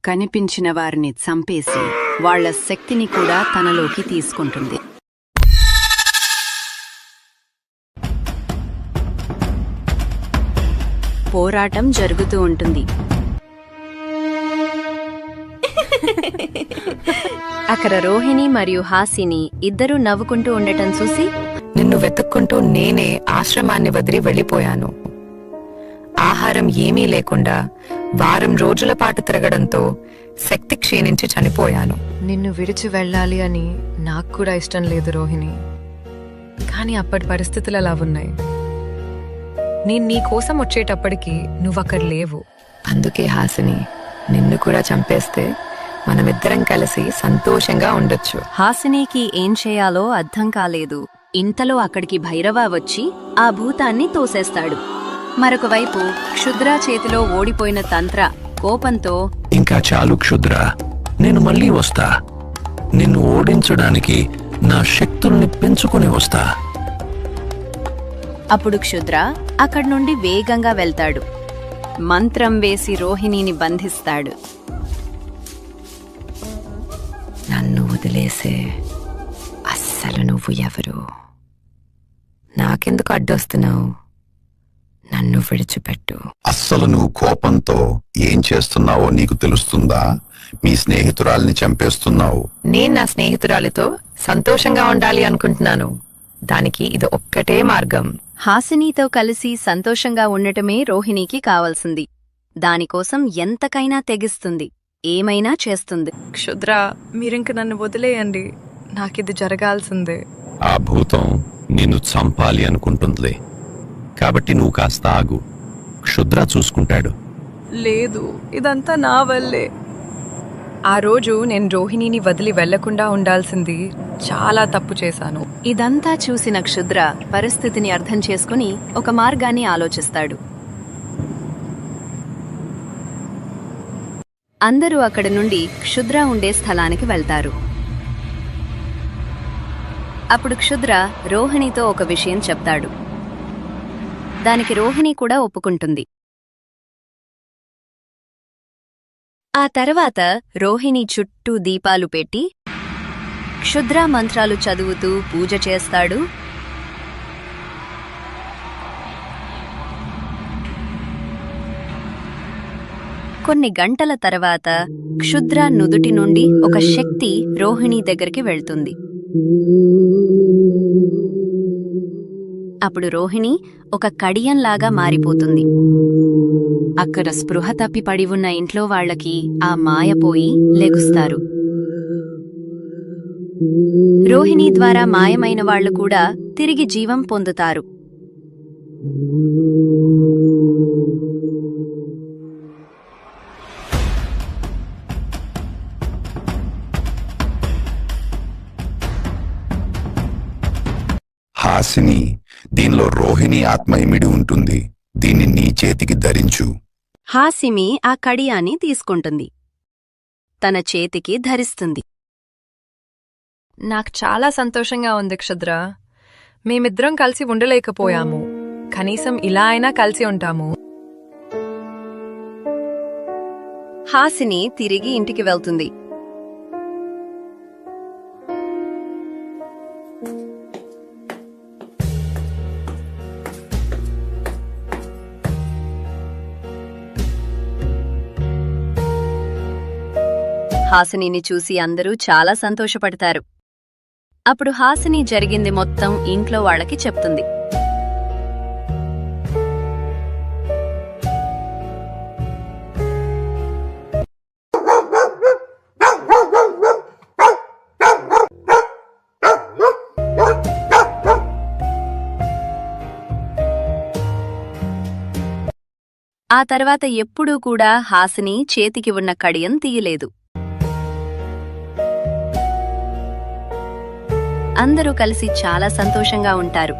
కనిపించిన వారిని చంపేసి వాళ్ల శక్తిని కూడా తనలోకి తీసుకుంటుంది. పోరాటం జరుగుతూ ఉంటుంది. అక్కడ రోహిణి మరియు హాసిని ఇద్దరూ నవ్వుకుంటూ ఉండటం చూసి, నిన్ను వెతుక్కుంటూ నేనే ఆశ్రమాన్ని వదిలి వెళ్ళిపోయాను. ఆహారం ఏమీ లేకుండా వారం రోజుల పాటు తిరగడంతో శక్తి క్షీణించి చనిపోయాను. నిన్ను విడిచి వెళ్ళాలి అని నాకు కూడా ఇష్టం లేదు రోహిణి, కానీ అప్పటి పరిస్థితులు అలా ఉన్నాయి. నేను నీ కోసం వచ్చేటప్పటికి నువ్వక్కడ లేవు. అందుకే హాసిని, నిన్ను కూడా చంపేస్తే మనమిద్దరం కలిసి సంతోషంగా ఉండొచ్చు. హాసినికి ఏం చేయాలో అర్థం కాలేదు. ఇంతలో అక్కడికి భైరవ వచ్చి ఆ భూతాన్ని తోసేస్తాడు. మరొక వైపు క్షుద్ర చేతిలో ఓడిపోయిన తంత్ర కోపంతో, ఇంకా చాలు క్షుద్ర, నేను మళ్ళీ వస్తా. నిన్ను ఓడించడానికి నా శక్తుల్ని పెంచుకుని వస్తా. అప్పుడు క్షుద్ర అక్కడి నుండి వేగంగా వెళ్తాడు. మంత్రం వేసి రోహిణిని బంధిస్తాడు. నన్ను వదిలేసే అస్సలు నువ్వు ఎవరు? నాకెందుకు అడ్డొస్తున్నావు? నన్ను విడిచిపెట్టు. అస్సలు నువ్వు కోపంతో ఏం చేస్తున్నావో నీకు తెలుస్తుందా? మీ స్నేహితురాల్ని చంపేస్తున్నావు. నేను నా స్నేహితురాలితో సంతోషంగా ఉండాలి అనుకుంటున్నాను. దానికి ఇది ఒక్కటే మార్గం. హాసినితో కలిసి సంతోషంగా ఉండటమే రోహిణికి కావాల్సింది. దానికోసం ఎంతకైనా తెగిస్తుంది, ఏమైనా చేస్తుంది. క్షుద్ర, మీరింక నన్ను వదిలేయండి. నాకిది జరగాల్సిందే. ఆ భూతం నిన్ను చంపాలి అనుకుంటుంది, కాబట్టి నువ్వు కాస్త ఆగు. క్షుద్ర చూసుకుంటాడు. లేదు, ఇదంతా నా వల్లే. ఆ రోజు నేను రోహిణిని వదిలి వెళ్లకుండా ఉండాల్సింది. చాలా తప్పు చేశాను. ఇదంతా చూసిన క్షుద్ర పరిస్థితిని అర్థం చేసుకుని ఒక మార్గాన్ని ఆలోచిస్తాడు. అందరూ అక్కడి నుండి క్షుద్ర ఉండే స్థలానికి వెళ్తారు. అప్పుడు క్షుద్ర రోహిణితో ఒక విషయం చెప్తాడు. దానికి రోహిణి కూడా ఒప్పుకుంటుంది. ఆ తర్వాత రోహిణి చుట్టూ దీపాలు పెట్టి క్షుద్ర మంత్రాలు చదువుతూ పూజ చేస్తాడు. కొన్ని గంటల తర్వాత క్షుద్ర నుదుటి నుండి ఒక శక్తి రోహిణి దగ్గరికి వెళ్తుంది. అప్పుడు రోహిణి ఒక కడియంలాగా మారిపోతుంది. అక్కడ స్పృహ తప్పి పడి ఉన్న ఇంట్లో వాళ్లకి ఆ మాయపోయి లెగుస్తారు. రోహిణి ద్వారా మాయమైన వాళ్లు కూడా తిరిగి జీవం పొందుతారు. హాసిని, దీనిలో రోహిణి ఆత్మ ఇమిడి ఉంటుంది. దీన్ని నీ చేతికి ధరించు. హాసిమి ఆ కడియాన్ని తీసుకుంటుంది, తన చేతికి ధరిస్తుంది. నాకు చాలా సంతోషంగా ఉంది క్షుద్ర. మేమిద్దరం కలిసి ఉండలేకపోయాము, కనీసం ఇలా అయినా కలిసి ఉంటాము. హాసిని తిరిగి ఇంటికి వెళ్తుంది. హాసినిని చూసి అందరూ చాలా సంతోషపడతారు. అప్పుడు హాసిని జరిగింది మొత్తం ఇంట్లో వాళ్ళకి చెప్తుంది. ఆ తర్వాత ఎప్పుడూ కూడా హాసిని చేతికి ఉన్న కడియం తీయలేదు. అందరూ కలిసి చాలా సంతోషంగా ఉంటారు.